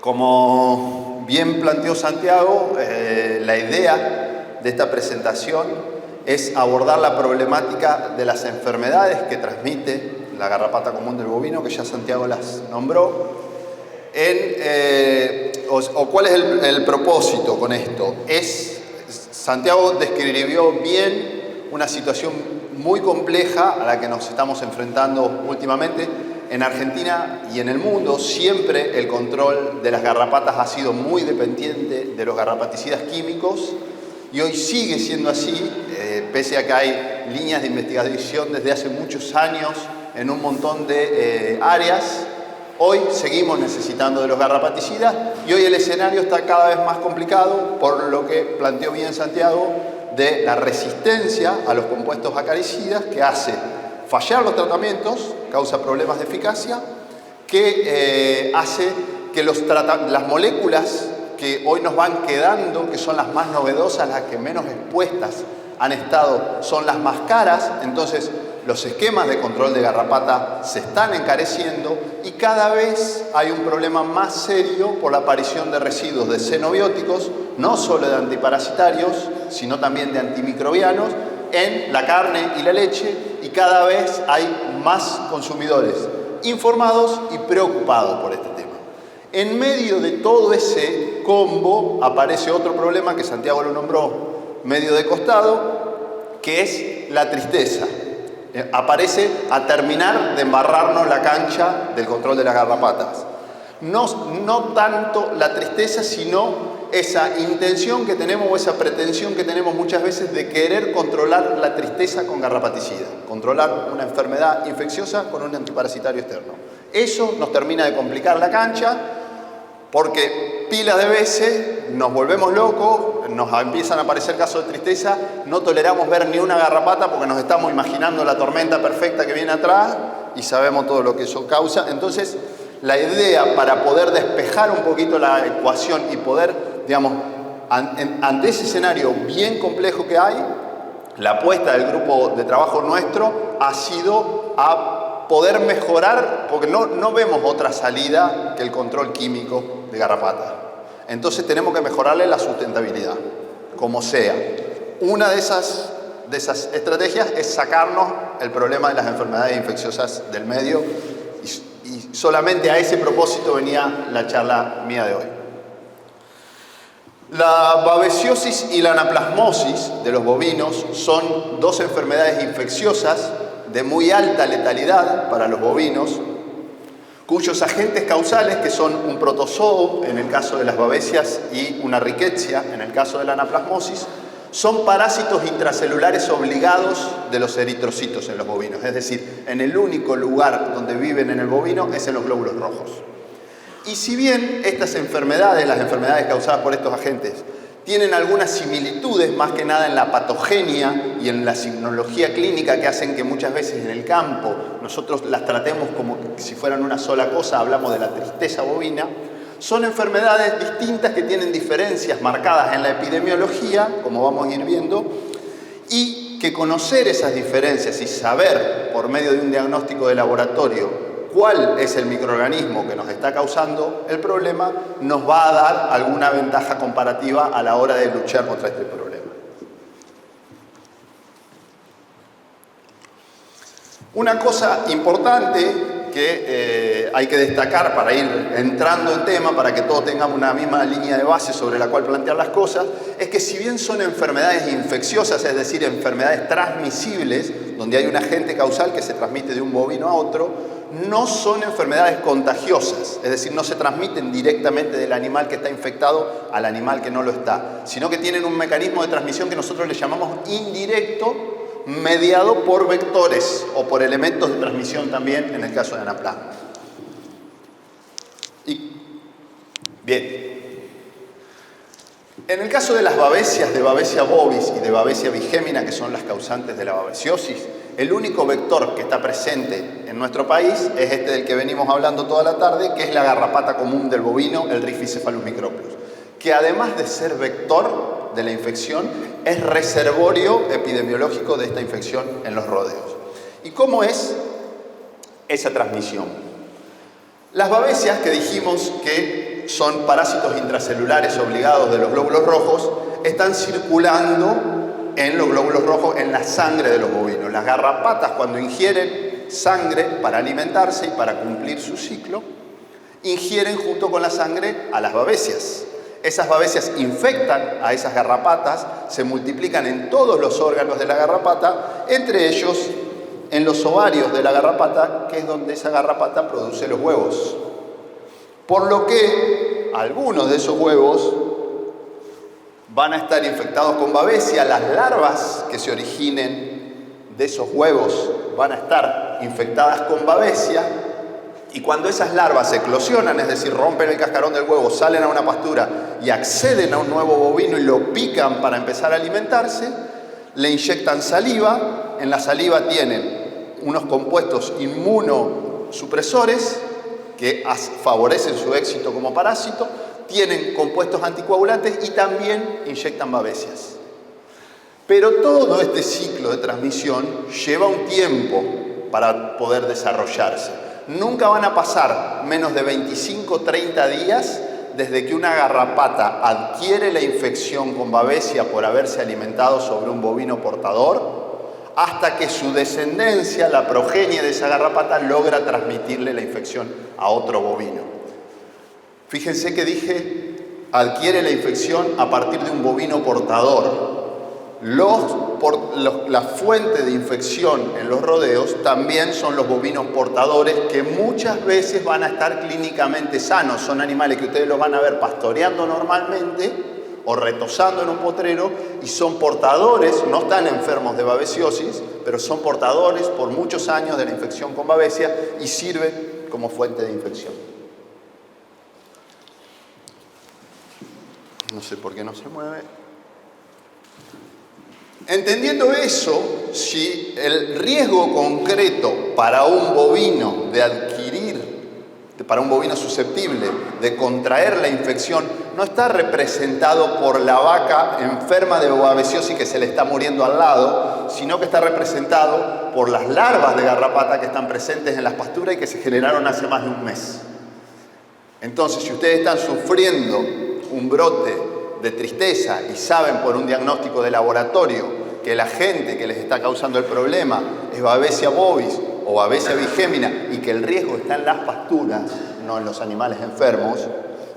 Como bien planteó Santiago, la idea de esta presentación es abordar la problemática de las enfermedades que transmite la garrapata común del bovino, que ya Santiago las nombró. ¿Cuál es el propósito con esto? Santiago describió bien una situación muy compleja a la que nos estamos enfrentando últimamente. En Argentina y en el mundo siempre el control de las garrapatas ha sido muy dependiente de los garrapaticidas químicos y hoy sigue siendo así, pese a que hay líneas de investigación desde hace muchos años en un montón de áreas. Hoy seguimos necesitando de los garrapaticidas y hoy el escenario está cada vez más complicado por lo que planteó bien Santiago de la resistencia a los compuestos acaricidas que hace fallar los tratamientos, causa problemas de eficacia, que hace que las moléculas que hoy nos van quedando, que son las más novedosas, las que menos expuestas han estado, son las más caras. Entonces los esquemas de control de garrapata se están encareciendo y cada vez hay un problema más serio por la aparición de residuos de xenobióticos, no solo de antiparasitarios, sino también de antimicrobianos, en la carne y la leche, y cada vez hay más consumidores informados y preocupados por este tema. En medio de todo ese combo aparece otro problema que Santiago lo nombró medio de costado, que es la tristeza. Aparece a terminar de embarrarnos la cancha del control de las garrapatas. No tanto la tristeza, sino esa intención que tenemos o esa pretensión que tenemos muchas veces de querer controlar la tristeza con garrapaticida, controlar una enfermedad infecciosa con un antiparasitario externo. Eso nos termina de complicar la cancha porque pilas de veces nos volvemos locos, nos empiezan a aparecer casos de tristeza, no toleramos ver ni una garrapata porque nos estamos imaginando la tormenta perfecta que viene atrás y sabemos todo lo que eso causa. Entonces, la idea para poder despejar un poquito la ecuación y poder, digamos, ante ese escenario bien complejo que hay, la apuesta del grupo de trabajo nuestro ha sido a poder mejorar, porque no vemos otra salida que el control químico de garrapata. Entonces tenemos que mejorarle la sustentabilidad, como sea. Una de esas estrategias es sacarnos el problema de las enfermedades infecciosas del medio y solamente a ese propósito venía la charla mía de hoy. La babesiosis y la anaplasmosis de los bovinos son dos enfermedades infecciosas de muy alta letalidad para los bovinos, cuyos agentes causales, que son un protozoo en el caso de las babesias y una rickettsia en el caso de la anaplasmosis, son parásitos intracelulares obligados de los eritrocitos en los bovinos. Es decir, en el único lugar donde viven en el bovino es en los glóbulos rojos. Y si bien estas enfermedades, las enfermedades causadas por estos agentes, tienen algunas similitudes, más que nada en la patogenia y en la signología clínica, que hacen que muchas veces en el campo nosotros las tratemos como si fueran una sola cosa, hablamos de la tristeza bovina, son enfermedades distintas que tienen diferencias marcadas en la epidemiología, como vamos a ir viendo, y que conocer esas diferencias y saber por medio de un diagnóstico de laboratorio cuál es el microorganismo que nos está causando el problema, nos va a dar alguna ventaja comparativa a la hora de luchar contra este problema. Una cosa importante que hay que destacar para ir entrando en tema, para que todos tengamos una misma línea de base sobre la cual plantear las cosas, es que si bien son enfermedades infecciosas, es decir, enfermedades transmisibles, donde hay un agente causal que se transmite de un bovino a otro, no son enfermedades contagiosas, es decir, no se transmiten directamente del animal que está infectado al animal que no lo está, sino que tienen un mecanismo de transmisión que nosotros le llamamos indirecto, mediado por vectores o por elementos de transmisión también en el caso de anaplasma. Bien. En el caso de las babesias de Babesia bovis y de Babesia bigémina, que son las causantes de la babesiosis, el único vector que está presente en nuestro país es este del que venimos hablando toda la tarde, que es la garrapata común del bovino, el Rhipicephalus micropius, que además de ser vector de la infección, es reservorio epidemiológico de esta infección en los rodeos. ¿Y cómo es esa transmisión? Las babesias, que dijimos que son parásitos intracelulares obligados de los glóbulos rojos, están circulando en los glóbulos rojos, en la sangre de los bovinos. Las garrapatas, cuando ingieren sangre para alimentarse y para cumplir su ciclo, ingieren junto con la sangre a las babesias. Esas babesias infectan a esas garrapatas, se multiplican en todos los órganos de la garrapata, entre ellos en los ovarios de la garrapata, que es donde esa garrapata produce los huevos. Por lo que algunos de esos huevos van a estar infectados con babesia. Las larvas que se originen de esos huevos van a estar infectadas con babesia. Y cuando esas larvas eclosionan, es decir, rompen el cascarón del huevo, salen a una pastura y acceden a un nuevo bovino y lo pican para empezar a alimentarse, le inyectan saliva. En la saliva tienen unos compuestos inmunosupresores que favorecen su éxito como parásito, tienen compuestos anticoagulantes y también inyectan babesias. Pero todo este ciclo de transmisión lleva un tiempo para poder desarrollarse. Nunca van a pasar menos de 25 o 30 días desde que una garrapata adquiere la infección con babesia por haberse alimentado sobre un bovino portador, hasta que su descendencia, la progenie de esa garrapata, logra transmitirle la infección a otro bovino. Fíjense que dije, adquiere la infección a partir de un bovino portador. La fuente de infección en los rodeos también son los bovinos portadores, que muchas veces van a estar clínicamente sanos. Son animales que ustedes los van a ver pastoreando normalmente o retosando en un potrero, y son portadores, no están enfermos de babesiosis, pero son portadores por muchos años de la infección con babesia y sirven como fuente de infección. No sé por qué no se mueve. Entendiendo eso, si el riesgo concreto para un bovino de adquirir, para un bovino susceptible de contraer la infección, no está representado por la vaca enferma de babesiosis que se le está muriendo al lado, sino que está representado por las larvas de garrapata que están presentes en las pasturas y que se generaron hace más de un mes. Entonces, si ustedes están sufriendo un brote de tristeza y saben por un diagnóstico de laboratorio que el agente que les está causando el problema es Babesia bovis o Babesia bigémina y que el riesgo está en las pasturas, no en los animales enfermos,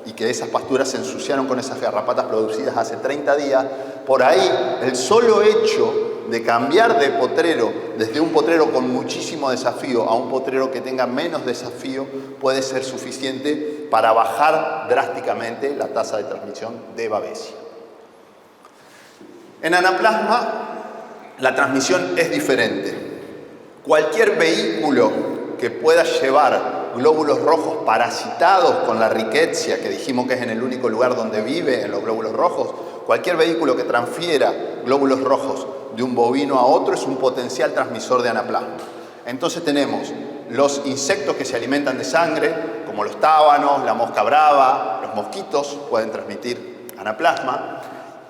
y que esas pasturas se ensuciaron con esas garrapatas producidas hace 30 días, por ahí el solo hecho de cambiar de potrero, desde un potrero con muchísimo desafío a un potrero que tenga menos desafío, puede ser suficiente para bajar drásticamente la tasa de transmisión de babesia. En anaplasma la transmisión es diferente. Cualquier vehículo que pueda llevar glóbulos rojos parasitados con la rickettsia, que dijimos que es en el único lugar donde vive en los glóbulos rojos, cualquier vehículo que transfiera glóbulos rojos de un bovino a otro es un potencial transmisor de anaplasma. Entonces tenemos los insectos que se alimentan de sangre, como los tábanos, la mosca brava, los mosquitos pueden transmitir anaplasma.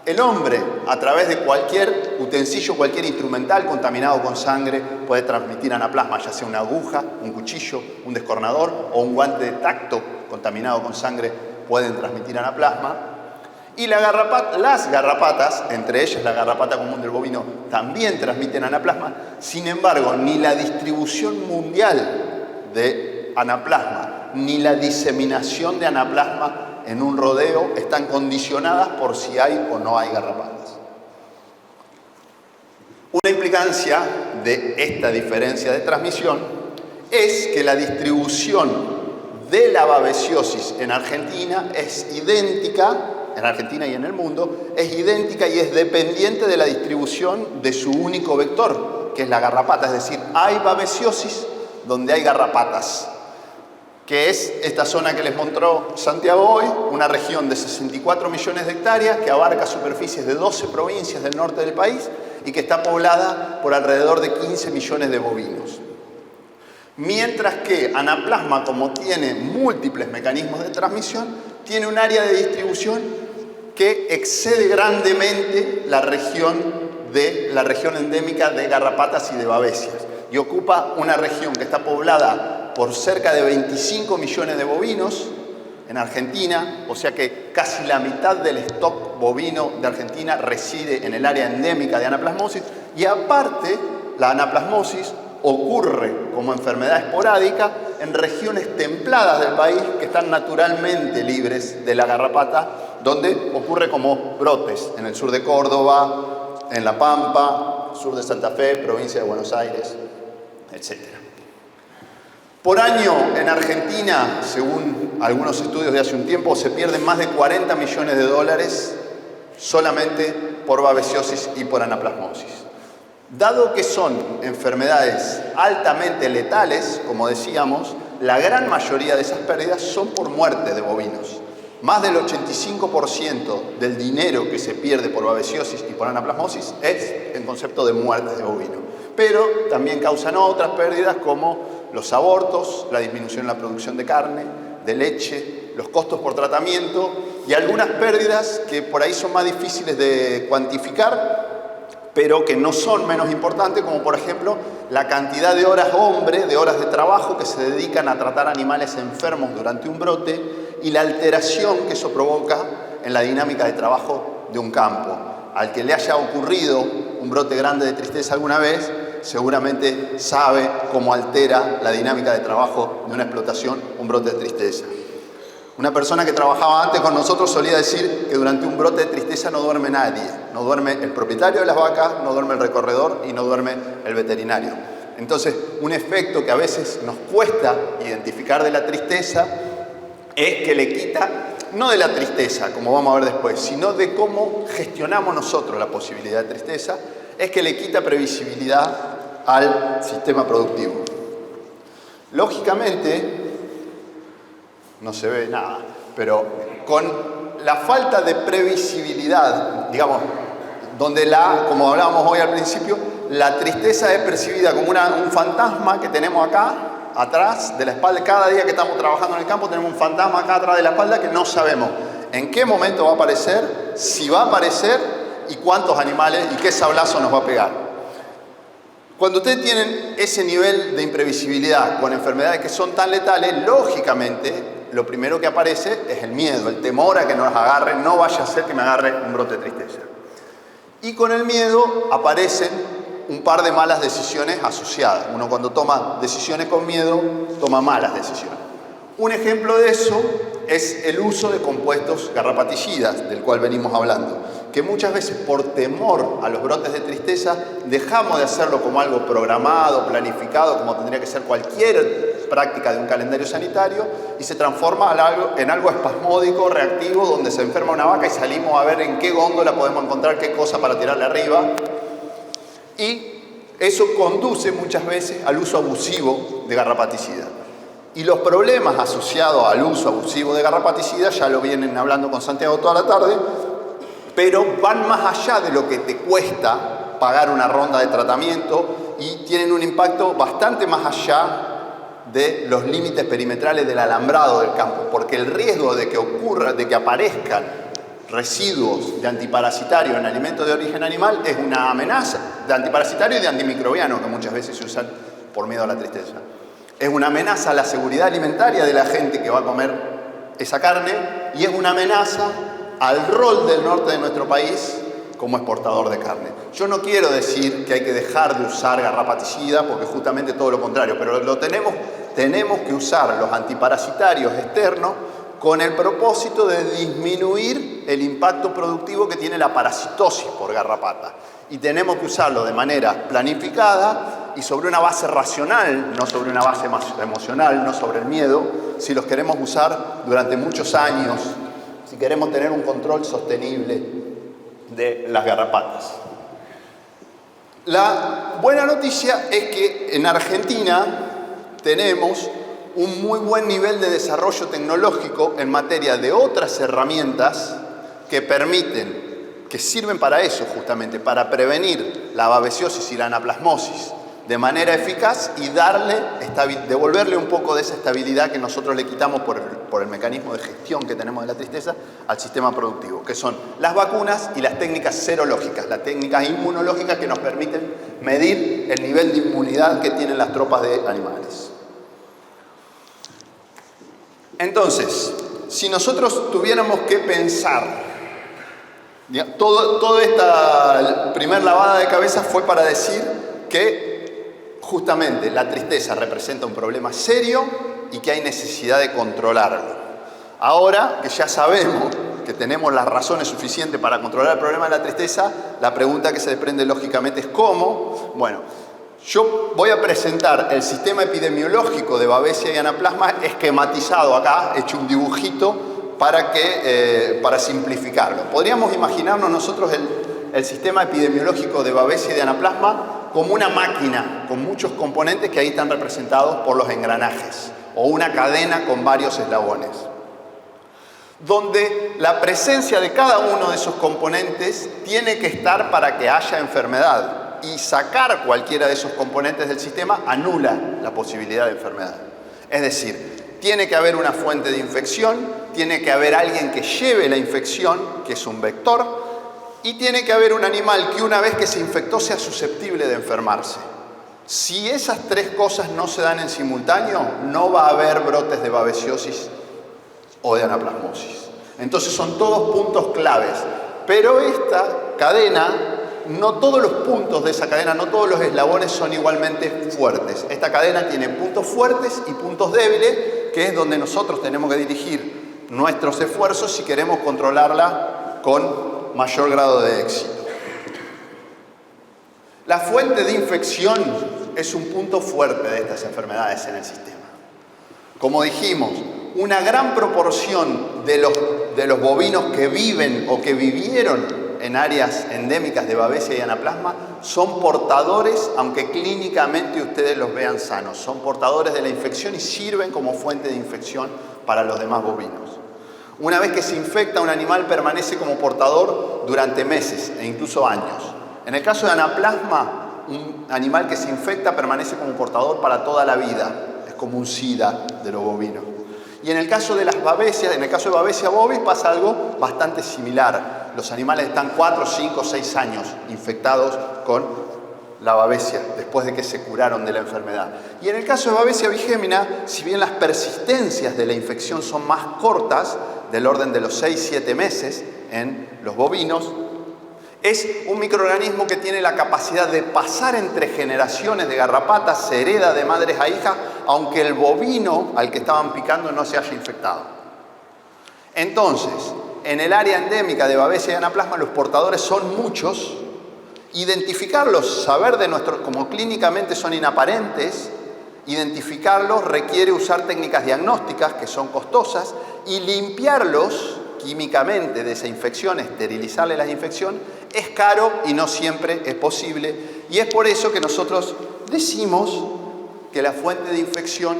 El hombre, a través de cualquier utensilio, cualquier instrumental contaminado con sangre, puede transmitir anaplasma, ya sea una aguja, un cuchillo, un descornador o un guante de tacto contaminado con sangre, pueden transmitir anaplasma. Y las garrapatas, entre ellas la garrapata común del bovino, también transmiten anaplasma. Sin embargo, ni la distribución mundial de anaplasma, ni la diseminación de anaplasma en un rodeo están condicionadas por si hay o no hay garrapatas. Una implicancia de esta diferencia de transmisión es que la distribución de la babesiosis en Argentina es idéntica, en Argentina y en el mundo, es idéntica y es dependiente de la distribución de su único vector, que es la garrapata. Es decir, hay babesiosis donde hay garrapatas, que es esta zona que les mostró Santiago hoy, una región de 64 millones de hectáreas que abarca superficies de 12 provincias del norte del país y que está poblada por alrededor de 15 millones de bovinos. Mientras que anaplasma, como tiene múltiples mecanismos de transmisión, tiene un área de distribución que excede grandemente la región endémica de garrapatas y de babesias, y ocupa una región que está poblada por cerca de 25 millones de bovinos en Argentina, o sea que casi la mitad del stock bovino de Argentina reside en el área endémica de anaplasmosis, y aparte la anaplasmosis ocurre como enfermedad esporádica en regiones templadas del país que están naturalmente libres de la garrapata, donde ocurre como brotes en el sur de Córdoba, en La Pampa, sur de Santa Fe, provincia de Buenos Aires, etc. Por año en Argentina, según algunos estudios de hace un tiempo, se pierden más de 40 millones de dólares solamente por babesiosis y por anaplasmosis. Dado que son enfermedades altamente letales, como decíamos, la gran mayoría de esas pérdidas son por muerte de bovinos. Más del 85% del dinero que se pierde por babesiosis y por anaplasmosis es en concepto de muertes de bovino. Pero también causan otras pérdidas como los abortos, la disminución en la producción de carne, de leche, los costos por tratamiento y algunas pérdidas que por ahí son más difíciles de cuantificar, pero que no son menos importantes, como por ejemplo la cantidad de horas hombre, de horas de trabajo que se dedican a tratar animales enfermos durante un brote y la alteración que eso provoca en la dinámica de trabajo de un campo. Al que le haya ocurrido un brote grande de tristeza alguna vez, seguramente sabe cómo altera la dinámica de trabajo de una explotación un brote de tristeza. Una persona que trabajaba antes con nosotros solía decir que durante un brote de tristeza no duerme nadie. No duerme el propietario de las vacas, no duerme el recorredor y no duerme el veterinario. Entonces, un efecto que a veces nos cuesta identificar de la tristeza es que le quita, no de la tristeza, como vamos a ver después, sino de cómo gestionamos nosotros la posibilidad de tristeza, es que le quita previsibilidad al sistema productivo. Lógicamente, no se ve nada, pero con la falta de previsibilidad, digamos, donde como hablábamos hoy al principio, la tristeza es percibida como un fantasma que tenemos acá, atrás de la espalda. Cada día que estamos trabajando en el campo tenemos un fantasma acá atrás de la espalda que no sabemos en qué momento va a aparecer, si va a aparecer y cuántos animales y qué sablazo nos va a pegar. Cuando ustedes tienen ese nivel de imprevisibilidad con enfermedades que son tan letales, lógicamente lo primero que aparece es el miedo, el temor a que nos agarre, no vaya a ser que me agarre un brote de tristeza. Y con el miedo aparecen un par de malas decisiones asociadas. Uno cuando toma decisiones con miedo, toma malas decisiones. Un ejemplo de eso es el uso de compuestos garrapaticidas, del cual venimos hablando, que muchas veces por temor a los brotes de tristeza dejamos de hacerlo como algo programado, planificado, como tendría que ser cualquier práctica de un calendario sanitario, y se transforma en algo espasmódico, reactivo, donde se enferma una vaca y salimos a ver en qué góndola podemos encontrar qué cosa para tirarle arriba. Y eso conduce muchas veces al uso abusivo de garrapaticida. Y los problemas asociados al uso abusivo de garrapaticida ya lo vienen hablando con Santiago toda la tarde, pero van más allá de lo que te cuesta pagar una ronda de tratamiento y tienen un impacto bastante más allá de los límites perimetrales del alambrado del campo, porque el riesgo de que aparezcan residuos de antiparasitario en alimentos de origen animal es una amenaza, de antiparasitario y de antimicrobiano, que muchas veces se usan por miedo a la tristeza. Es una amenaza a la seguridad alimentaria de la gente que va a comer esa carne y es una amenaza al rol del norte de nuestro país como exportador de carne. Yo no quiero decir que hay que dejar de usar garrapaticida, porque justamente todo lo contrario, pero tenemos que usar los antiparasitarios externos con el propósito de disminuir el impacto productivo que tiene la parasitosis por garrapata. Y tenemos que usarlo de manera planificada y sobre una base racional, no sobre una base emocional, no sobre el miedo, si los queremos usar durante muchos años, si queremos tener un control sostenible de las garrapatas. La buena noticia es que en Argentina tenemos un muy buen nivel de desarrollo tecnológico en materia de otras herramientas que que sirven para eso justamente, para prevenir la babesiosis y la anaplasmosis de manera eficaz y devolverle un poco de esa estabilidad que nosotros le quitamos por el mecanismo de gestión que tenemos de la tristeza al sistema productivo, que son las vacunas y las técnicas serológicas, las técnicas inmunológicas que nos permiten medir el nivel de inmunidad que tienen las tropas de animales. Entonces, si nosotros tuviéramos que pensar, toda esta primer lavada de cabeza fue para decir que justamente la tristeza representa un problema serio y que hay necesidad de controlarlo. Ahora que ya sabemos que tenemos las razones suficientes para controlar el problema de la tristeza, la pregunta que se desprende lógicamente es ¿cómo? Bueno, yo voy a presentar el sistema epidemiológico de Babesia y Anaplasma esquematizado acá, hecho un dibujito para simplificarlo. Podríamos imaginarnos nosotros el sistema epidemiológico de Babesia y de Anaplasma como una máquina con muchos componentes que ahí están representados por los engranajes, o una cadena con varios eslabones, donde la presencia de cada uno de esos componentes tiene que estar para que haya enfermedad. Y sacar cualquiera de esos componentes del sistema anula la posibilidad de enfermedad. Es decir, tiene que haber una fuente de infección, tiene que haber alguien que lleve la infección, que es un vector, y tiene que haber un animal que una vez que se infectó sea susceptible de enfermarse. Si esas tres cosas no se dan en simultáneo, no va a haber brotes de babesiosis o de anaplasmosis. Entonces son todos puntos claves. Pero esta cadena, no todos los puntos de esa cadena, no todos los eslabones son igualmente fuertes. Esta cadena tiene puntos fuertes y puntos débiles, que es donde nosotros tenemos que dirigir nuestros esfuerzos si queremos controlarla con mayor grado de éxito. La fuente de infección es un punto fuerte de estas enfermedades en el sistema. Como dijimos, una gran proporción de los bovinos que viven o que vivieron en áreas endémicas de Babesia y Anaplasma son portadores, aunque clínicamente ustedes los vean sanos, son portadores de la infección y sirven como fuente de infección para los demás bovinos. Una vez que se infecta, un animal permanece como portador durante meses e incluso años. En el caso de Anaplasma, un animal que se infecta permanece como portador para toda la vida, es como un SIDA de los bovinos. Y en el caso de las babesias, en el caso de Babesia bovis pasa algo bastante similar. Los animales están 4, 5, 6 años infectados con la babesia después de que se curaron de la enfermedad. Y en el caso de Babesia bigémina, si bien las persistencias de la infección son más cortas, del orden de los 6-7 meses en los bovinos, es un microorganismo que tiene la capacidad de pasar entre generaciones de garrapatas, se hereda de madres a hijas, aunque el bovino al que estaban picando no se haya infectado. Entonces, en el área endémica de Babesia y Anaplasma los portadores son muchos. Identificarlos, saber de nuestros, como clínicamente son inaparentes, identificarlos requiere usar técnicas diagnósticas que son costosas y limpiarlos químicamente de esa infección, esterilizarle la infección, es caro y no siempre es posible. Y es por eso que nosotros decimos que la fuente de infección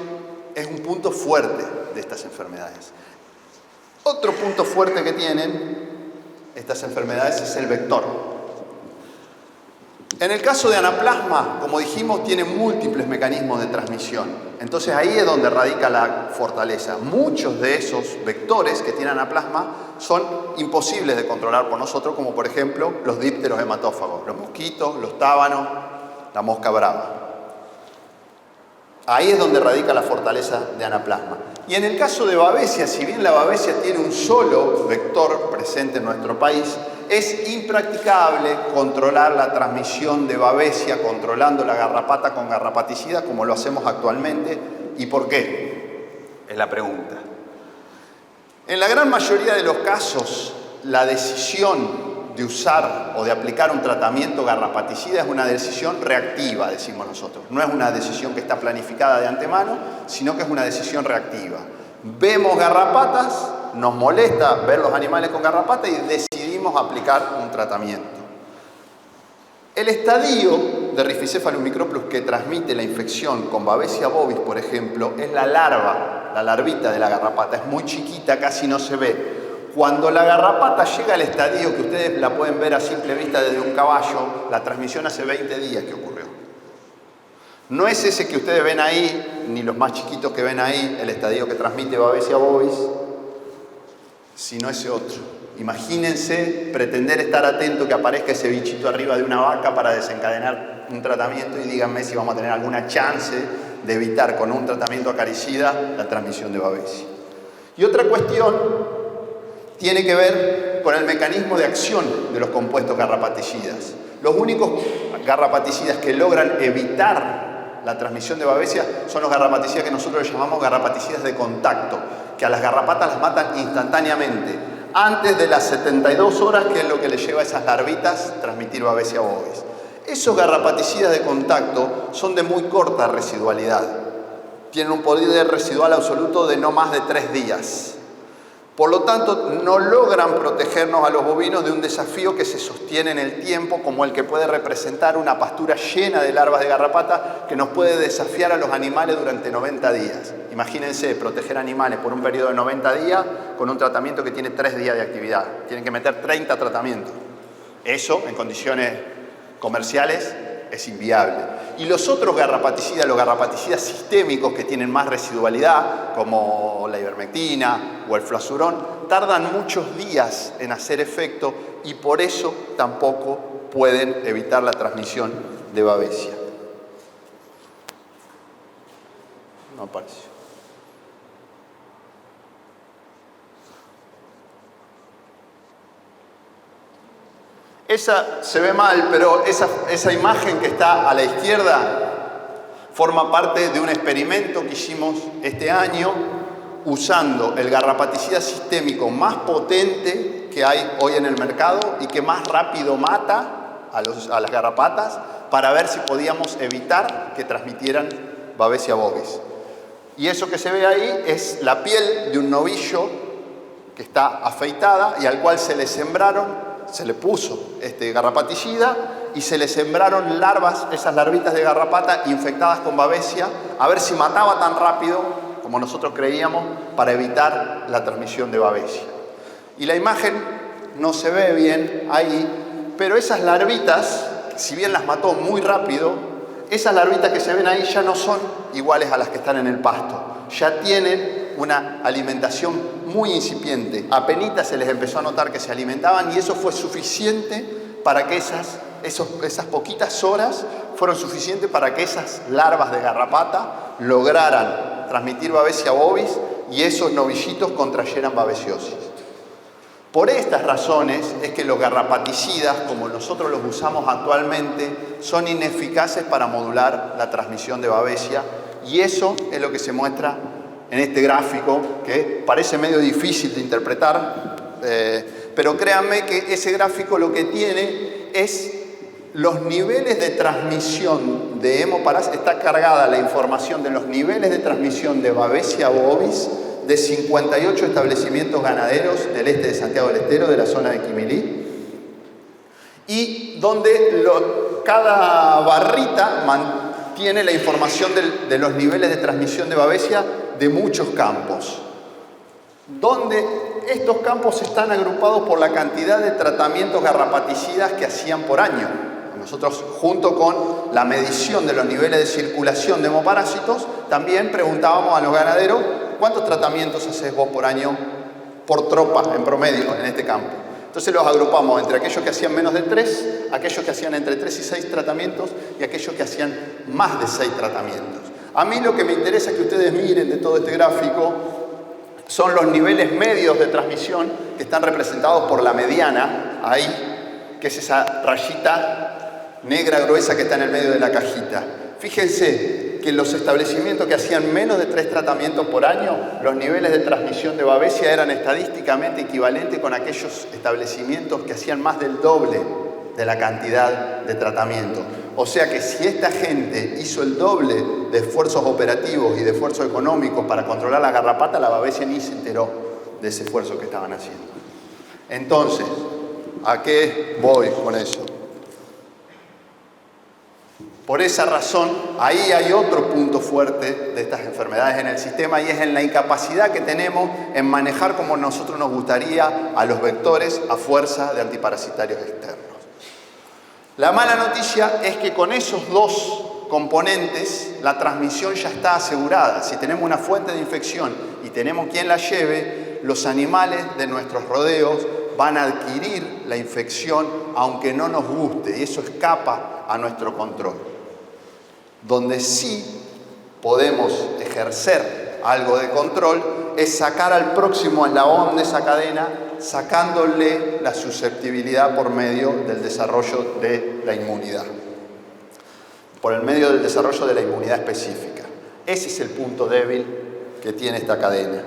es un punto fuerte de estas enfermedades. Otro punto fuerte que tienen estas enfermedades es el vector. En el caso de Anaplasma, como dijimos, tiene múltiples mecanismos de transmisión. Entonces ahí es donde radica la fortaleza. Muchos de esos vectores que tiene Anaplasma son imposibles de controlar por nosotros, como por ejemplo los dípteros hematófagos, los mosquitos, los tábanos, la mosca brava. Ahí es donde radica la fortaleza de Anaplasma. Y en el caso de Babesia, si bien la Babesia tiene un solo vector presente en nuestro país, es impracticable controlar la transmisión de Babesia controlando la garrapata con garrapaticida como lo hacemos actualmente. ¿Y por qué? Es la pregunta. En la gran mayoría de los casos, la decisión de usar o de aplicar un tratamiento garrapaticida es una decisión reactiva, decimos nosotros. No es una decisión que está planificada de antemano, sino que es una decisión reactiva. Vemos garrapatas, nos molesta ver los animales con garrapatas y decidimos aplicar un tratamiento. El estadio de Rhipicephalus microplus que transmite la infección con Babesia bovis, por ejemplo, es la larva, la larvita de la garrapata. Es muy chiquita, casi no se ve. Cuando la garrapata llega al estadio, que ustedes la pueden ver a simple vista desde un caballo, la transmisión hace 20 días que ocurrió. No es ese que ustedes ven ahí, ni los más chiquitos que ven ahí, el estadio que transmite Babesia bovis, sino ese otro. Imagínense pretender estar atento que aparezca ese bichito arriba de una vaca para desencadenar un tratamiento y díganme si vamos a tener alguna chance de evitar con un tratamiento acaricida la transmisión de Babesia. Y otra cuestión tiene que ver con el mecanismo de acción de los compuestos garrapaticidas. Los únicos garrapaticidas que logran evitar la transmisión de babesia son los garrapaticidas que nosotros les llamamos garrapaticidas de contacto, que a las garrapatas las matan instantáneamente, antes de las 72 horas, que es lo que le lleva a esas larvitas transmitir babesia bovis. Esos garrapaticidas de contacto son de muy corta residualidad. Tienen un poder residual absoluto de no más de 3 días. Por lo tanto, no logran protegernos a los bovinos de un desafío que se sostiene en el tiempo, como el que puede representar una pastura llena de larvas de garrapata que nos puede desafiar a los animales durante 90 días. Imagínense proteger animales por un periodo de 90 días con un tratamiento que tiene 3 días de actividad. Tienen que meter 30 tratamientos. Eso, en condiciones comerciales, es inviable. Y los otros garrapaticidas, los garrapaticidas sistémicos que tienen más residualidad, como la ivermectina o el fluazurón, tardan muchos días en hacer efecto y por eso tampoco pueden evitar la transmisión de babesia. No apareció. Esa se ve mal, pero esa imagen que está a la izquierda forma parte de un experimento que hicimos este año usando el garrapaticida sistémico más potente que hay hoy en el mercado y que más rápido mata a las garrapatas para ver si podíamos evitar que transmitieran babesia bovis. Y eso que se ve ahí es la piel de un novillo que está afeitada y al cual se le puso este garrapaticida y se le sembraron larvas, esas larvitas de garrapata infectadas con babesia, a ver si mataba tan rápido como nosotros creíamos para evitar la transmisión de babesia. Y la imagen no se ve bien ahí, pero esas larvitas, si bien las mató muy rápido, esas larvitas que se ven ahí ya no son iguales a las que están en el pasto. Ya tienen una alimentación muy incipiente. Apenitas se les empezó a notar que se alimentaban y eso fue suficiente para que esas poquitas horas fueron suficientes para que esas larvas de garrapata lograran transmitir babesia bovis y esos novillitos contrayeran babesiosis. Por estas razones es que los garrapaticidas, como nosotros los usamos actualmente, son ineficaces para modular la transmisión de babesia y eso es lo que se muestra en este gráfico, que parece medio difícil de interpretar, pero créanme que ese gráfico lo que tiene es los niveles de transmisión de hemoparásitos. Está cargada la información de los niveles de transmisión de babesia bovis de 58 establecimientos ganaderos del este de Santiago del Estero, de la zona de Quimilí, y donde cada barrita mantiene la información de los niveles de transmisión de babesia de muchos campos, donde estos campos están agrupados por la cantidad de tratamientos garrapaticidas que hacían por año. Nosotros, junto con la medición de los niveles de circulación de hemoparásitos, también preguntábamos a los ganaderos ¿cuántos tratamientos haces vos por año por tropa en promedio en este campo? Entonces los agrupamos entre aquellos que hacían menos de 3, aquellos que hacían entre 3 y 6 tratamientos y aquellos que hacían más de 6 tratamientos. A mí lo que me interesa que ustedes miren de todo este gráfico son los niveles medios de transmisión que están representados por la mediana, ahí, que es esa rayita negra gruesa que está en el medio de la cajita. Fíjense que los establecimientos que hacían menos de 3 tratamientos por año, los niveles de transmisión de babesia eran estadísticamente equivalentes con aquellos establecimientos que hacían más del doble de la cantidad de tratamientos. O sea que si esta gente hizo el doble de esfuerzos operativos y de esfuerzos económicos para controlar la garrapata, la babesia ni se enteró de ese esfuerzo que estaban haciendo. Entonces, ¿a qué voy con eso? Por esa razón, ahí hay otro punto fuerte de estas enfermedades en el sistema y es en la incapacidad que tenemos en manejar como nosotros nos gustaría a los vectores a fuerza de antiparasitarios externos. La mala noticia es que con esos dos componentes la transmisión ya está asegurada. Si tenemos una fuente de infección y tenemos quien la lleve, los animales de nuestros rodeos van a adquirir la infección aunque no nos guste y eso escapa a nuestro control. Donde sí podemos ejercer algo de control, es sacar al próximo eslabón de esa cadena, sacándole la susceptibilidad por medio del desarrollo de la inmunidad. Por el medio del desarrollo de la inmunidad específica. Ese es el punto débil que tiene esta cadena.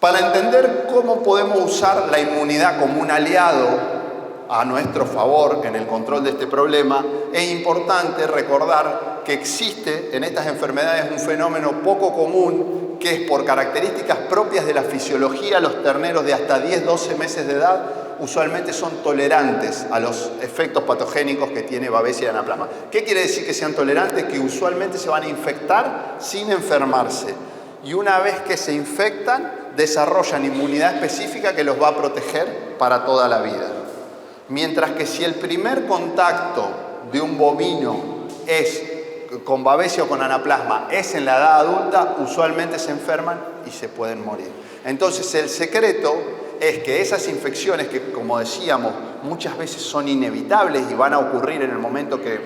Para entender cómo podemos usar la inmunidad como un aliado a nuestro favor en el control de este problema, es importante recordar que existe en estas enfermedades un fenómeno poco común que es por características propias de la fisiología. Los terneros de hasta 10-12 meses de edad usualmente son tolerantes a los efectos patogénicos que tiene Babesia y Anaplasma. ¿Qué quiere decir que sean tolerantes? Que usualmente se van a infectar sin enfermarse. Y una vez que se infectan, desarrollan inmunidad específica que los va a proteger para toda la vida. Mientras que si el primer contacto de un bovino es con Babesia o con Anaplasma es en la edad adulta, usualmente se enferman y se pueden morir. Entonces el secreto es que esas infecciones que, como decíamos, muchas veces son inevitables y van a ocurrir en el momento que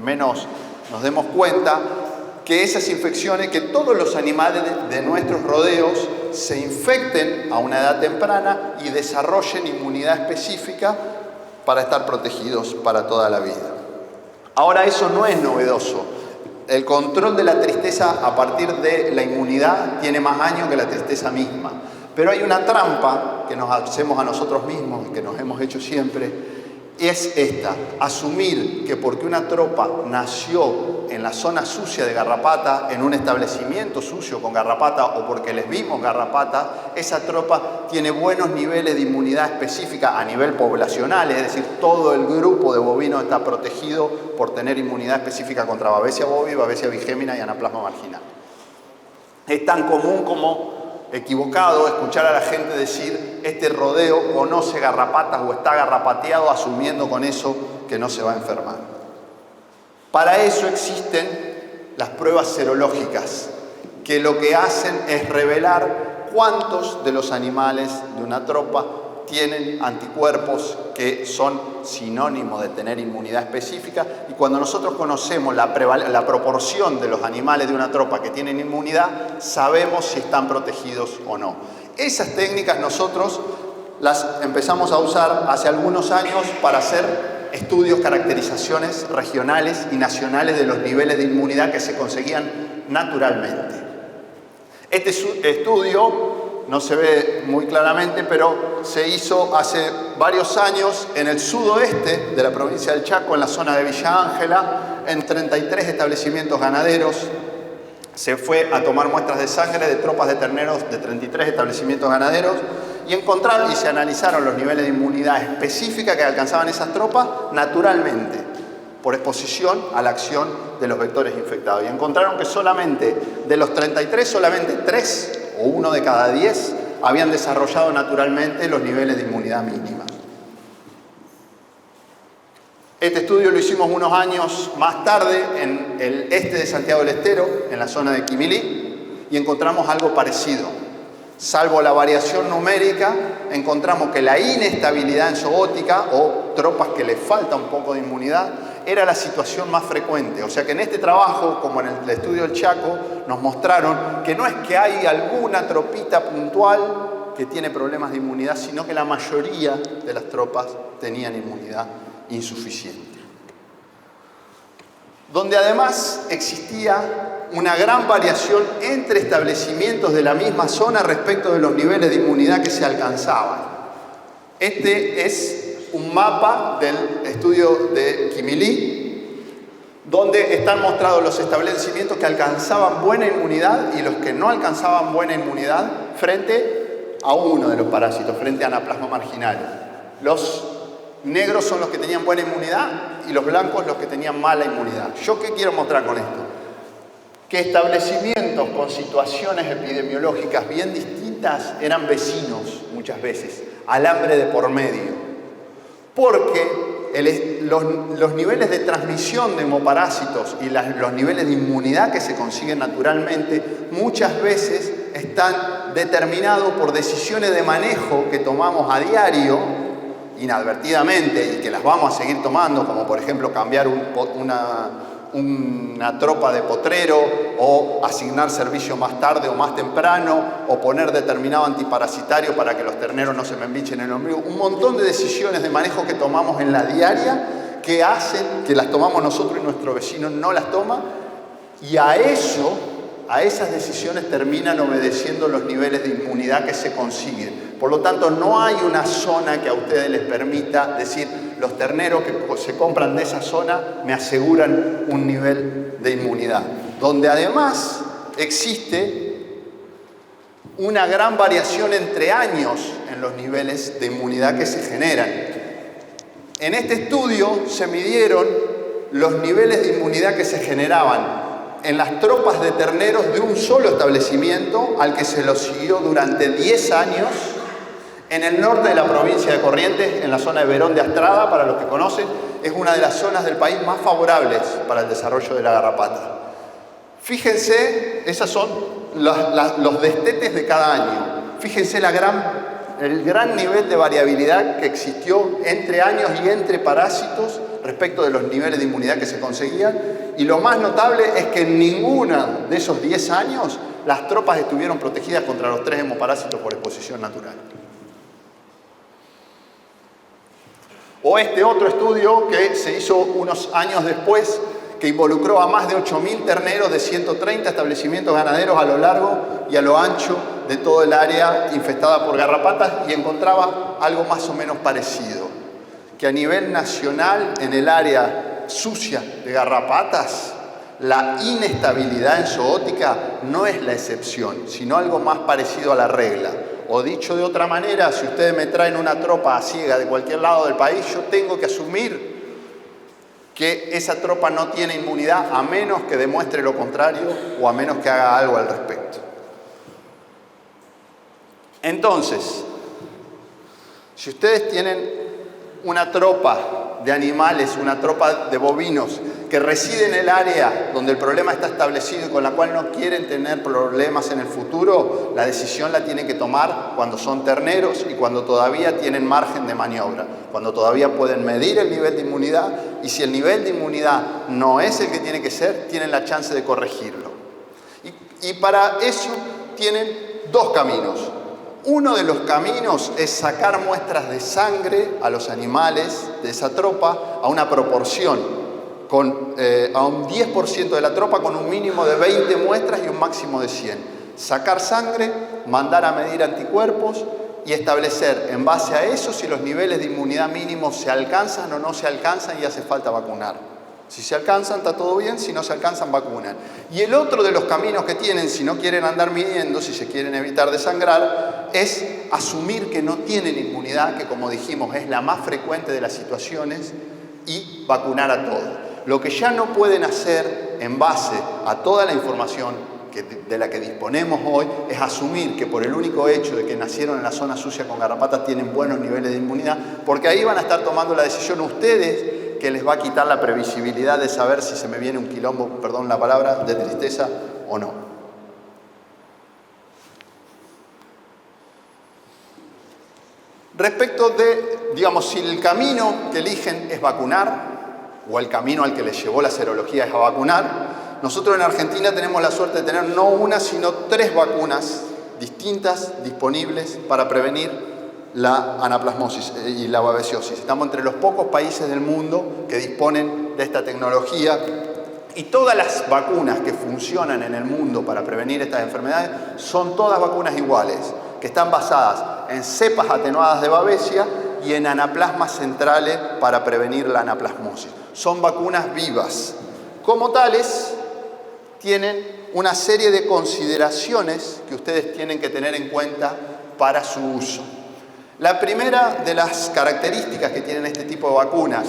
menos nos demos cuenta, que esas infecciones, que todos los animales de nuestros rodeos se infecten a una edad temprana y desarrollen inmunidad específica para estar protegidos para toda la vida. Ahora, eso no es novedoso. El control de la tristeza a partir de la inmunidad tiene más años que la tristeza misma. Pero hay una trampa que nos hacemos a nosotros mismos, que nos hemos hecho siempre, es esta: asumir que porque una tropa nació en la zona sucia de garrapata, en un establecimiento sucio con garrapata, o porque les vimos garrapata, esa tropa tiene buenos niveles de inmunidad específica a nivel poblacional, es decir, todo el grupo de bovinos está protegido por tener inmunidad específica contra Babesia bovi, Babesia bigémina y Anaplasma marginal. Es tan común como equivocado escuchar a la gente decir: este rodeo conoce garrapatas o está garrapateado, asumiendo con eso que no se va a enfermar. Para eso existen las pruebas serológicas, que lo que hacen es revelar cuántos de los animales de una tropa tienen anticuerpos que son sinónimos de tener inmunidad específica, y cuando nosotros conocemos la proporción de los animales de una tropa que tienen inmunidad, sabemos si están protegidos o no. Esas técnicas nosotros las empezamos a usar hace algunos años para hacer estudios, caracterizaciones regionales y nacionales de los niveles de inmunidad que se conseguían naturalmente. Este estudio no se ve muy claramente, pero se hizo hace varios años en el sudoeste de la provincia del Chaco, en la zona de Villa Ángela, en 33 establecimientos ganaderos. Se fue a tomar muestras de sangre de tropas de terneros de 33 establecimientos ganaderos y encontraron y se analizaron los niveles de inmunidad específica que alcanzaban esas tropas naturalmente, por exposición a la acción de los vectores infectados. Y encontraron que solamente de los 33, solamente 3 o 1 de cada 10 habían desarrollado naturalmente los niveles de inmunidad mínima. Este estudio lo hicimos unos años más tarde en el este de Santiago del Estero, en la zona de Quimilí, y encontramos algo parecido. Salvo la variación numérica, encontramos que la inestabilidad enzogótica o tropas que les falta un poco de inmunidad era la situación más frecuente. O sea que en este trabajo, como en el estudio del Chaco, nos mostraron que no es que hay alguna tropita puntual que tiene problemas de inmunidad, sino que la mayoría de las tropas tenían inmunidad insuficiente. Donde además existía una gran variación entre establecimientos de la misma zona respecto de los niveles de inmunidad que se alcanzaban. Este es un mapa del estudio de Quimilí, donde están mostrados los establecimientos que alcanzaban buena inmunidad y los que no alcanzaban buena inmunidad frente a uno de los parásitos, frente a Anaplasma marginal. Los negros son los que tenían buena inmunidad y los blancos los que tenían mala inmunidad. ¿Yo qué quiero mostrar con esto? Que establecimientos con situaciones epidemiológicas bien distintas eran vecinos muchas veces, alambre de por medio, porque los niveles de transmisión de hemoparásitos y los niveles de inmunidad que se consiguen naturalmente muchas veces están determinados por decisiones de manejo que tomamos a diario inadvertidamente y que las vamos a seguir tomando, como por ejemplo cambiar una tropa de potrero, o asignar servicio más tarde o más temprano, o poner determinado antiparasitario para que los terneros no se me embichen en el ombligo. Un montón de decisiones de manejo que tomamos en la diaria que hacen que las tomamos nosotros y nuestro vecino no las toma, y a esas decisiones terminan obedeciendo los niveles de inmunidad que se consiguen. Por lo tanto, no hay una zona que a ustedes les permita decir, los terneros que se compran de esa zona me aseguran un nivel de inmunidad. Donde además existe una gran variación entre años en los niveles de inmunidad que se generan. En este estudio se midieron los niveles de inmunidad que se generaban en las tropas de terneros de un solo establecimiento al que se lo siguió durante 10 años en el norte de la provincia de Corrientes, en la zona de Verón de Astrada. Para los que conocen, es una de las zonas del país más favorables para el desarrollo de la garrapata. Fíjense, esos son los destetes de cada año. Fíjense el gran nivel de variabilidad que existió entre años y entre parásitos respecto de los niveles de inmunidad que se conseguían. Y lo más notable es que en ninguna de esos 10 años las tropas estuvieron protegidas contra los 3 hemoparásitos por exposición natural. O este otro estudio que se hizo unos años después, que involucró a más de 8.000 terneros de 130 establecimientos ganaderos a lo largo y a lo ancho de todo el área infestada por garrapatas, y encontraba algo más o menos parecido, que a nivel nacional, en el área sucia de garrapatas, la inestabilidad en zoótica no es la excepción, sino algo más parecido a la regla. O dicho de otra manera, si ustedes me traen una tropa ciega de cualquier lado del país, yo tengo que asumir que esa tropa no tiene inmunidad a menos que demuestre lo contrario o a menos que haga algo al respecto. Entonces, si ustedes tienen una tropa de animales, una tropa de bovinos que reside en el área donde el problema está establecido y con la cual no quieren tener problemas en el futuro, la decisión la tienen que tomar cuando son terneros y cuando todavía tienen margen de maniobra, cuando todavía pueden medir el nivel de inmunidad, y si el nivel de inmunidad no es el que tiene que ser, tienen la chance de corregirlo. Y para eso tienen dos caminos. Uno de los caminos es sacar muestras de sangre a los animales de esa tropa a una proporción, a un 10% de la tropa con un mínimo de 20 muestras y un máximo de 100. Sacar sangre, mandar a medir anticuerpos y establecer en base a eso si los niveles de inmunidad mínimos se alcanzan o no se alcanzan y hace falta vacunar. Si se alcanzan, está todo bien; si no se alcanzan, vacunan. Y el otro de los caminos que tienen, si no quieren andar midiendo, si se quieren evitar desangrar, es asumir que no tienen inmunidad, que como dijimos es la más frecuente de las situaciones, y vacunar a todos. Lo que ya no pueden hacer en base a toda la información de la que disponemos hoy es asumir que por el único hecho de que nacieron en la zona sucia con garrapatas tienen buenos niveles de inmunidad, porque ahí van a estar tomando la decisión ustedes, que les va a quitar la previsibilidad de saber si se me viene un quilombo, perdón la palabra, de tristeza o no. Respecto de, digamos, si el camino que eligen es vacunar, o el camino al que les llevó la serología es a vacunar, nosotros en Argentina tenemos la suerte de tener no una, sino 3 vacunas distintas disponibles para prevenir la anaplasmosis y la babesiosis. Estamos entre los pocos países del mundo que disponen de esta tecnología, y todas las vacunas que funcionan en el mundo para prevenir estas enfermedades son todas vacunas iguales, que están basadas en cepas atenuadas de babesia y en anaplasmas centrales para prevenir la anaplasmosis. Son vacunas vivas. Como tales, tienen una serie de consideraciones que ustedes tienen que tener en cuenta para su uso. La primera de las características que tienen este tipo de vacunas,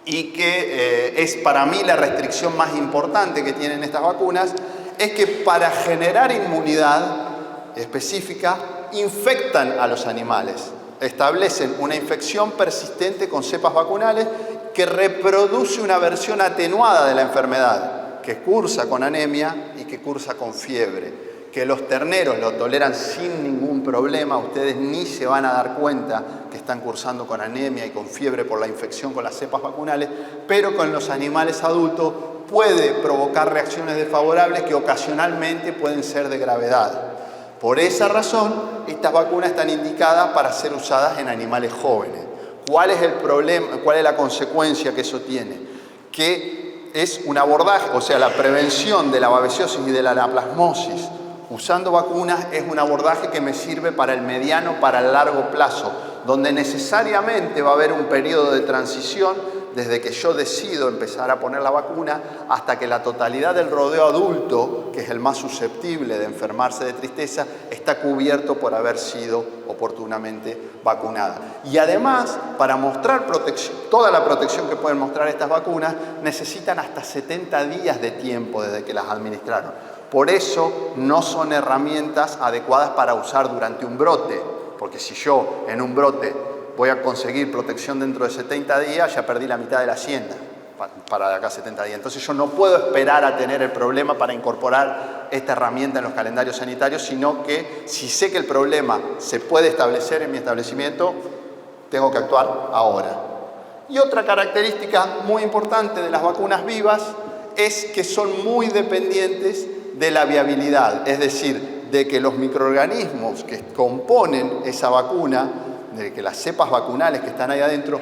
y que es para mí la restricción más importante que tienen estas vacunas, es que para generar inmunidad específica infectan a los animales. Establecen una infección persistente con cepas vacunales que reproduce una versión atenuada de la enfermedad, que cursa con anemia y que cursa con fiebre. Que los terneros lo toleran sin ningún problema, ustedes ni se van a dar cuenta que están cursando con anemia y con fiebre por la infección con las cepas vacunales, pero con los animales adultos puede provocar reacciones desfavorables que ocasionalmente pueden ser de gravedad. Por esa razón, estas vacunas están indicadas para ser usadas en animales jóvenes. ¿Cuál es el problema? ¿Cuál es la consecuencia que eso tiene? Que es un abordaje, o sea, la prevención de la babesiosis y de la anaplasmosis usando vacunas es un abordaje que me sirve para el mediano, para el largo plazo, donde necesariamente va a haber un periodo de transición desde que yo decido empezar a poner la vacuna hasta que la totalidad del rodeo adulto, que es el más susceptible de enfermarse de tristeza, está cubierto por haber sido oportunamente vacunada. Y además, para mostrar toda la protección que pueden mostrar estas vacunas, necesitan hasta 70 días de tiempo desde que las administraron. Por eso no son herramientas adecuadas para usar durante un brote, porque si yo en un brote voy a conseguir protección dentro de 70 días, ya perdí la mitad de la hacienda para de acá a 70 días. Entonces yo no puedo esperar a tener el problema para incorporar esta herramienta en los calendarios sanitarios, sino que si sé que el problema se puede establecer en mi establecimiento, tengo que actuar ahora. Y otra característica muy importante de las vacunas vivas es que son muy dependientes de la viabilidad, es decir, de que los microorganismos que componen esa vacuna, de que las cepas vacunales que están ahí adentro,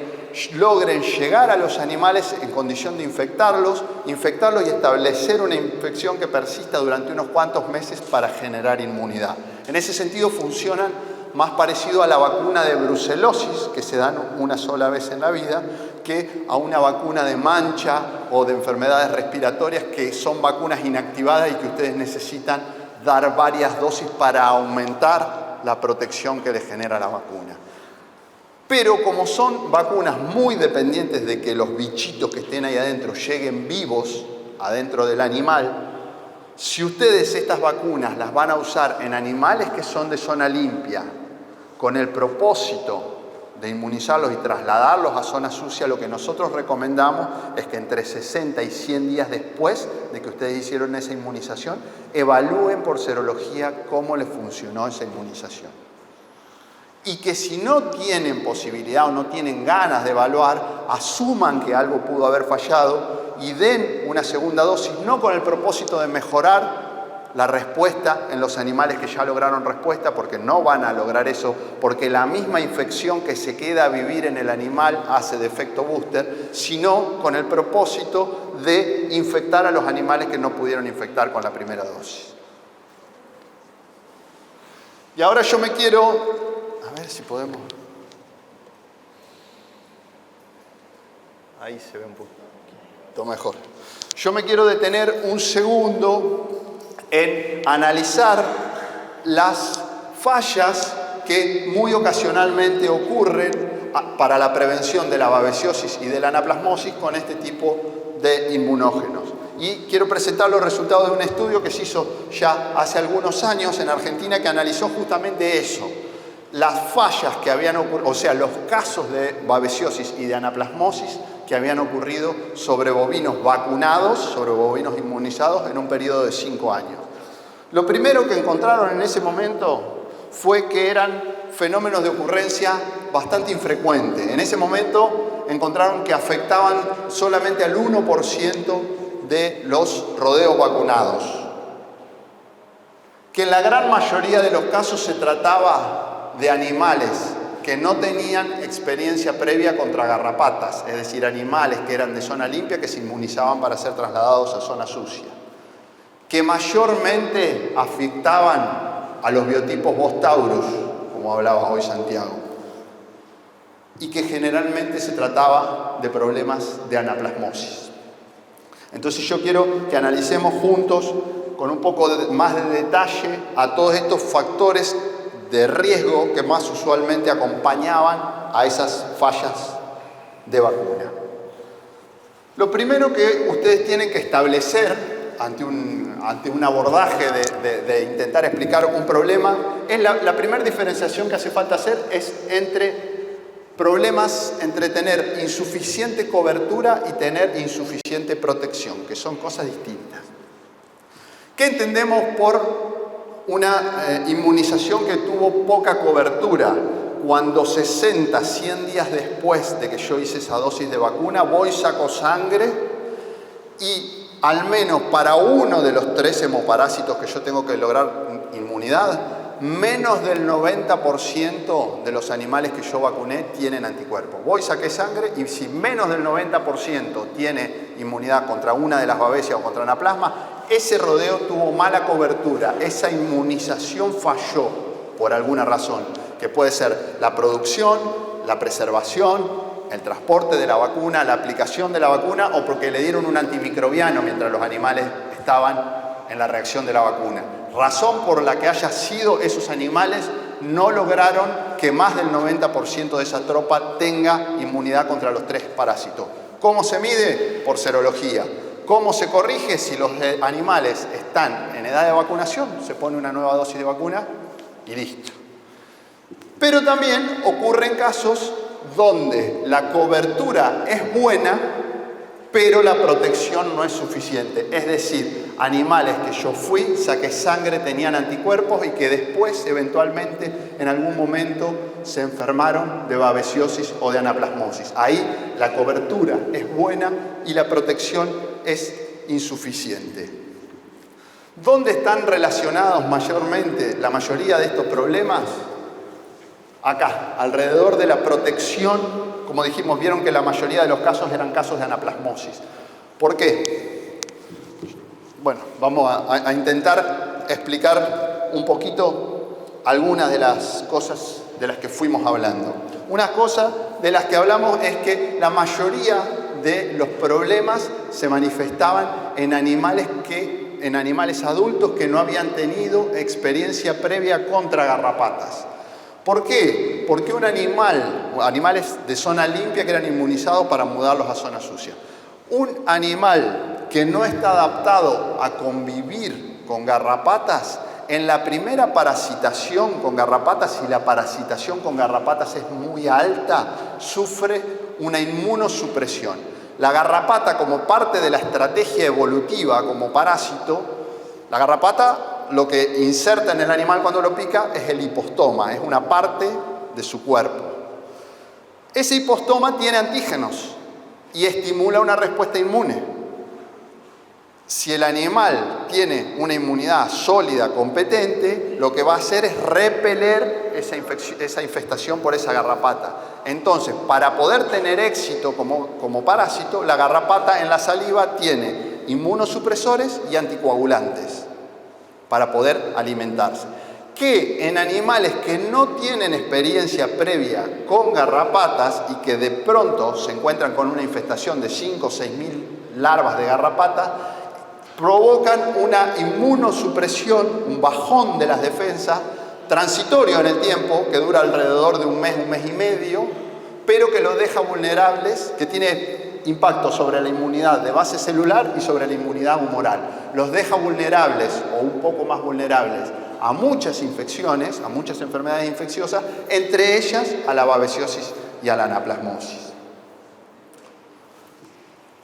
logren llegar a los animales en condición de infectarlos y establecer una infección que persista durante unos cuantos meses para generar inmunidad. En ese sentido funcionan más parecido a la vacuna de brucelosis, que se dan una sola vez en la vida, que a una vacuna de mancha o de enfermedades respiratorias, que son vacunas inactivadas y que ustedes necesitan dar varias dosis para aumentar la protección que les genera la vacuna. Pero como son vacunas muy dependientes de que los bichitos que estén ahí adentro lleguen vivos adentro del animal, si ustedes estas vacunas las van a usar en animales que son de zona limpia, con el propósito de inmunizarlos y trasladarlos a zona sucia, lo que nosotros recomendamos es que entre 60 y 100 días después de que ustedes hicieron esa inmunización, evalúen por serología cómo les funcionó esa inmunización. Y que si no tienen posibilidad o no tienen ganas de evaluar, asuman que algo pudo haber fallado y den una segunda dosis, no con el propósito de mejorar la respuesta en los animales que ya lograron respuesta, porque no van a lograr eso, porque la misma infección que se queda a vivir en el animal hace de efecto booster, sino con el propósito de infectar a los animales que no pudieron infectar con la primera dosis. Y ahora yo me quiero, a ver si podemos, ahí se ve un poquito mejor. Yo me quiero detener un segundo en analizar las fallas que muy ocasionalmente ocurren para la prevención de la babesiosis y de la anaplasmosis con este tipo de inmunógenos. Y quiero presentar los resultados de un estudio que se hizo ya hace algunos años en Argentina que analizó justamente eso. Las fallas que habían ocurrido, o sea, los casos de babesiosis y de anaplasmosis que habían ocurrido sobre bovinos vacunados, sobre bovinos inmunizados en un periodo de 5 años. Lo primero que encontraron en ese momento fue que eran fenómenos de ocurrencia bastante infrecuentes. En ese momento encontraron que afectaban solamente al 1% de los rodeos vacunados. Que en la gran mayoría de los casos se trataba de animales que no tenían experiencia previa contra garrapatas, es decir, animales que eran de zona limpia que se inmunizaban para ser trasladados a zona sucia, que mayormente afectaban a los biotipos Bos taurus, como hablaba hoy Santiago, y que generalmente se trataba de problemas de anaplasmosis. Entonces yo quiero que analicemos juntos con un poco más de detalle a todos estos factores de riesgo que más usualmente acompañaban a esas fallas de vacuna. Lo primero que ustedes tienen que establecer ante un abordaje de intentar explicar un problema es la primera diferenciación que hace falta hacer es entre tener insuficiente cobertura y tener insuficiente protección, que son cosas distintas. ¿Qué entendemos por una inmunización que tuvo poca cobertura? Cuando 60, 100 días después de que yo hice esa dosis de vacuna, voy, saco sangre y al menos para uno de los 3 hemoparásitos que yo tengo que lograr inmunidad, menos del 90% de los animales que yo vacuné tienen anticuerpos. Voy, saqué sangre y si menos del 90% tiene inmunidad contra una de las babesias o contra anaplasma, ese rodeo tuvo mala cobertura, esa inmunización falló por alguna razón, que puede ser la producción, la preservación, el transporte de la vacuna, la aplicación de la vacuna o porque le dieron un antimicrobiano mientras los animales estaban en la reacción de la vacuna. Razón por la que haya sido esos animales no lograron que más del 90% de esa tropa tenga inmunidad contra los 3 parásitos. ¿Cómo se mide? Por serología. ¿Cómo se corrige? Si los animales están en edad de vacunación, se pone una nueva dosis de vacuna y listo. Pero también ocurren casos donde la cobertura es buena, pero la protección no es suficiente. Es decir, animales que yo fui, saqué sangre, tenían anticuerpos y que después, eventualmente, en algún momento, se enfermaron de babesiosis o de anaplasmosis. Ahí la cobertura es buena y la protección es insuficiente. ¿Dónde están relacionados mayormente la mayoría de estos problemas? Acá, alrededor de la protección, como dijimos, vieron que la mayoría de los casos eran casos de anaplasmosis. ¿Por qué? Bueno, vamos a intentar explicar un poquito algunas de las cosas de las que fuimos hablando. Una cosa de las que hablamos es que la mayoría de los problemas se manifestaban en animales adultos que no habían tenido experiencia previa contra garrapatas. ¿Por qué? Porque animales de zona limpia que eran inmunizados para mudarlos a zona sucia. Un animal que no está adaptado a convivir con garrapatas, en la primera parasitación con garrapatas, si la parasitación con garrapatas es muy alta, sufre una inmunosupresión. La garrapata, como parte de la estrategia evolutiva como parásito, la garrapata lo que inserta en el animal cuando lo pica es el hipostoma, es una parte de su cuerpo. Ese hipostoma tiene antígenos y estimula una respuesta inmune. Si el animal tiene una inmunidad sólida, competente, lo que va a hacer es repeler esa infestación por esa garrapata. Entonces, para poder tener éxito como parásito, la garrapata en la saliva tiene inmunosupresores y anticoagulantes para poder alimentarse. Que en animales que no tienen experiencia previa con garrapatas y que de pronto se encuentran con una infestación de 5 o 6 mil larvas de garrapata, provocan una inmunosupresión, un bajón de las defensas, transitorio en el tiempo, que dura alrededor de un mes y medio, pero que los deja vulnerables, que tiene impacto sobre la inmunidad de base celular y sobre la inmunidad humoral. Los deja vulnerables o un poco más vulnerables a muchas infecciones, a muchas enfermedades infecciosas, entre ellas a la babesiosis y a la anaplasmosis.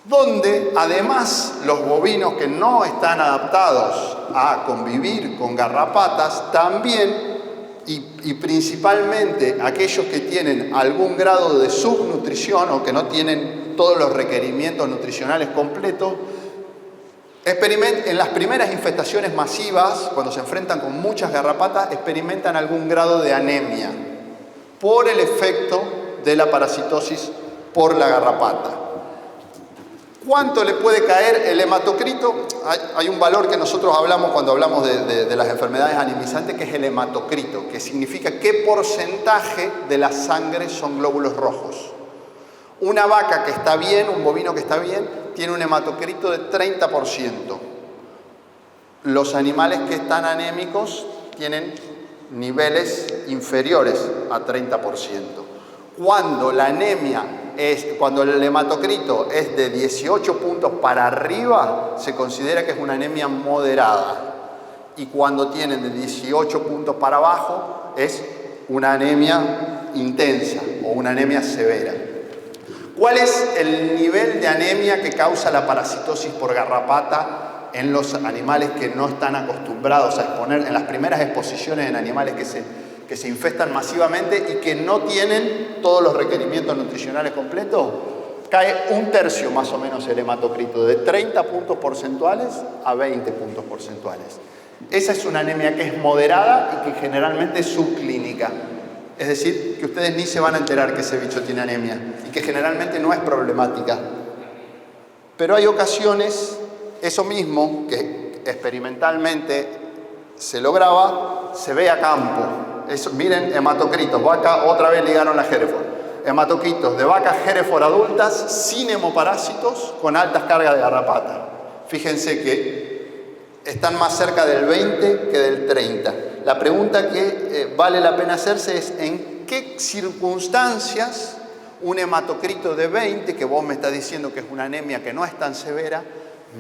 Donde además los bovinos que no están adaptados a convivir con garrapatas también y principalmente aquellos que tienen algún grado de subnutrición o que no tienen todos los requerimientos nutricionales completos, en las primeras infestaciones masivas, cuando se enfrentan con muchas garrapatas, experimentan algún grado de anemia por el efecto de la parasitosis por la garrapata. ¿Cuánto le puede caer el hematocrito? Hay un valor que nosotros hablamos cuando hablamos de las enfermedades anemizantes, que es el hematocrito, que significa qué porcentaje de la sangre son glóbulos rojos. Una vaca que está bien, un bovino que está bien, tiene un hematocrito de 30%. Los animales que están anémicos tienen niveles inferiores a 30%. Cuando el hematocrito es de 18 puntos para arriba, se considera que es una anemia moderada. Y cuando tienen de 18 puntos para abajo, es una anemia intensa o una anemia severa. ¿Cuál es el nivel de anemia que causa la parasitosis por garrapata en los animales que no están acostumbrados a exponer, en las primeras exposiciones en animales que se infestan masivamente y que no tienen todos los requerimientos nutricionales completos? cae un tercio más o menos el hematocrito, de 30 puntos porcentuales a 20 puntos porcentuales. Esa es una anemia que es moderada y que generalmente es subclínica. Es decir, que ustedes ni se van a enterar que ese bicho tiene anemia y que generalmente no es problemática. Pero hay ocasiones, eso mismo, que experimentalmente se lograba, se ve a campo. Eso, miren, hematocritos, vaca, otra vez ligaron la Hereford. Hematocritos de vacas Hereford adultas sin hemoparásitos con altas cargas de garrapata. Fíjense que están más cerca del 20 que del 30. La pregunta que vale la pena hacerse es ¿en qué circunstancias un hematocrito de 20, que vos me estás diciendo que es una anemia que no es tan severa,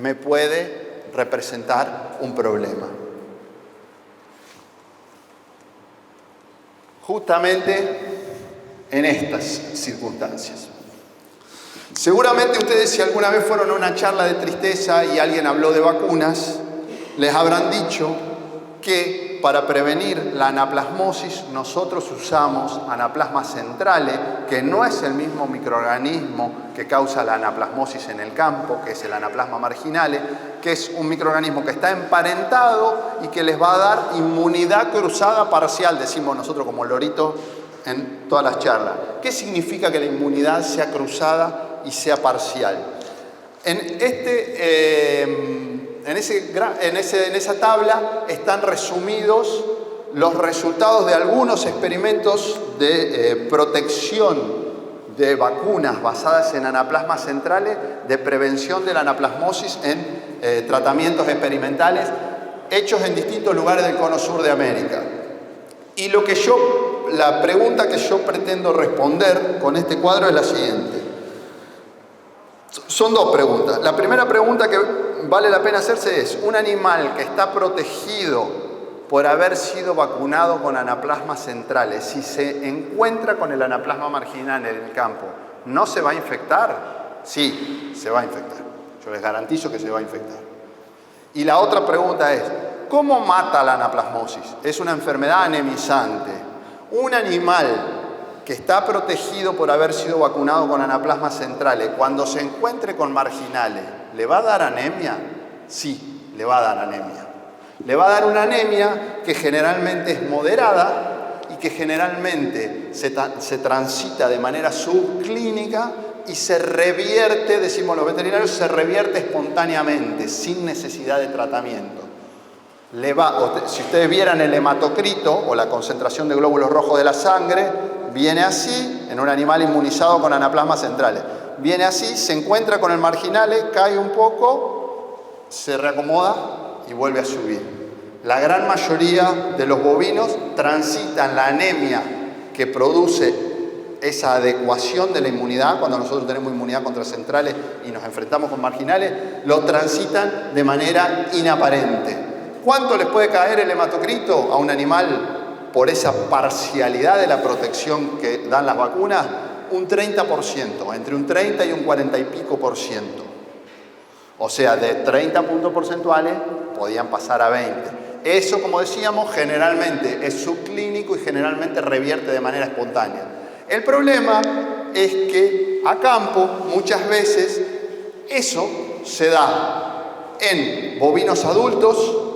me puede representar un problema? Justamente en estas circunstancias. Seguramente ustedes, si alguna vez fueron a una charla de tristeza y alguien habló de vacunas, les habrán dicho que para prevenir la anaplasmosis nosotros usamos anaplasma centrale, que no es el mismo microorganismo que causa la anaplasmosis en el campo, que es el anaplasma marginale, que es un microorganismo que está emparentado y que les va a dar inmunidad cruzada parcial, decimos nosotros como lorito en todas las charlas. ¿Qué significa que la inmunidad sea cruzada y sea parcial? En esa tabla están resumidos los resultados de algunos experimentos de protección de vacunas basadas en anaplasmas centrales de prevención de la anaplasmosis en tratamientos experimentales hechos en distintos lugares del cono sur de América. Y la pregunta que yo pretendo responder con este cuadro es la siguiente. Son dos preguntas. La primera pregunta que vale la pena hacerse es: ¿un animal que está protegido por haber sido vacunado con anaplasmas centrales, si se encuentra con el anaplasma marginal en el campo, no se va a infectar? Sí, se va a infectar. Yo les garantizo que se va a infectar. Y la otra pregunta es: ¿cómo mata la anaplasmosis? Es una enfermedad anemizante. Un animal que está protegido por haber sido vacunado con anaplasmas centrales, cuando se encuentre con marginales, ¿le va a dar anemia? Sí, le va a dar anemia. Le va a dar una anemia que generalmente es moderada y que generalmente se transita de manera subclínica y se revierte, decimos los veterinarios, se revierte espontáneamente, sin necesidad de tratamiento. Si ustedes vieran el hematocrito o la concentración de glóbulos rojos de la sangre, viene así en un animal inmunizado con anaplasmas centrales. Viene así, se encuentra con el marginale, cae un poco, se reacomoda y vuelve a subir. La gran mayoría de los bovinos transitan la anemia que produce esa adecuación de la inmunidad, cuando nosotros tenemos inmunidad contra centrales y nos enfrentamos con marginales, lo transitan de manera inaparente. ¿Cuánto les puede caer el hematocrito a un animal por esa parcialidad de la protección que dan las vacunas? Un 30%, entre un 30 y un 40 y pico %. O sea, de 30 puntos porcentuales podían pasar a 20. Eso, como decíamos, generalmente es subclínico y generalmente revierte de manera espontánea. El problema es que a campo muchas veces eso se da en bovinos adultos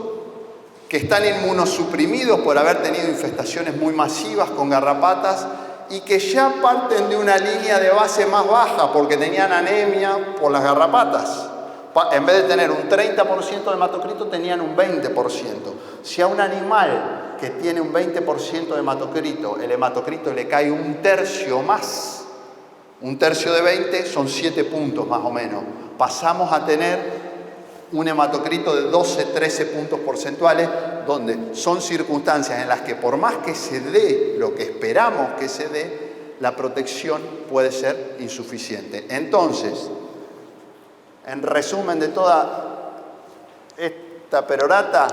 que están inmunosuprimidos por haber tenido infestaciones muy masivas con garrapatas y que ya parten de una línea de base más baja porque tenían anemia por las garrapatas. En vez de tener un 30% de hematocrito, tenían un 20%. Si a un animal que tiene un 20% de hematocrito, el hematocrito le cae un tercio más, un tercio de 20 son 7 puntos más o menos, pasamos a tener un hematocrito de 12, 13 puntos porcentuales, donde son circunstancias en las que por más que se dé lo que esperamos que se dé, la protección puede ser insuficiente. Entonces, en resumen de toda esta perorata,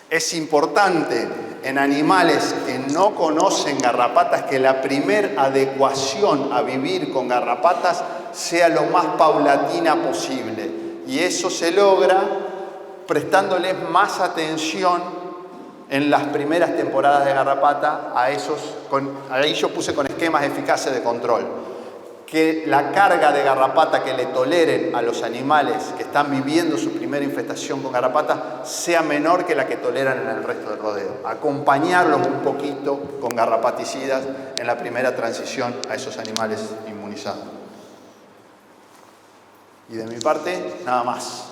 es importante en animales que no conocen garrapatas que la primer adecuación a vivir con garrapatas sea lo más paulatina posible. Y eso se logra prestándoles más atención en las primeras temporadas de garrapata ahí yo puse con esquemas eficaces de control. que la carga de garrapata que le toleren a los animales que están viviendo su primera infestación con garrapata sea menor que la que toleran en el resto del rodeo. Acompañarlos un poquito con garrapaticidas en la primera transición a esos animales inmunizados. Y de mi parte, nada más.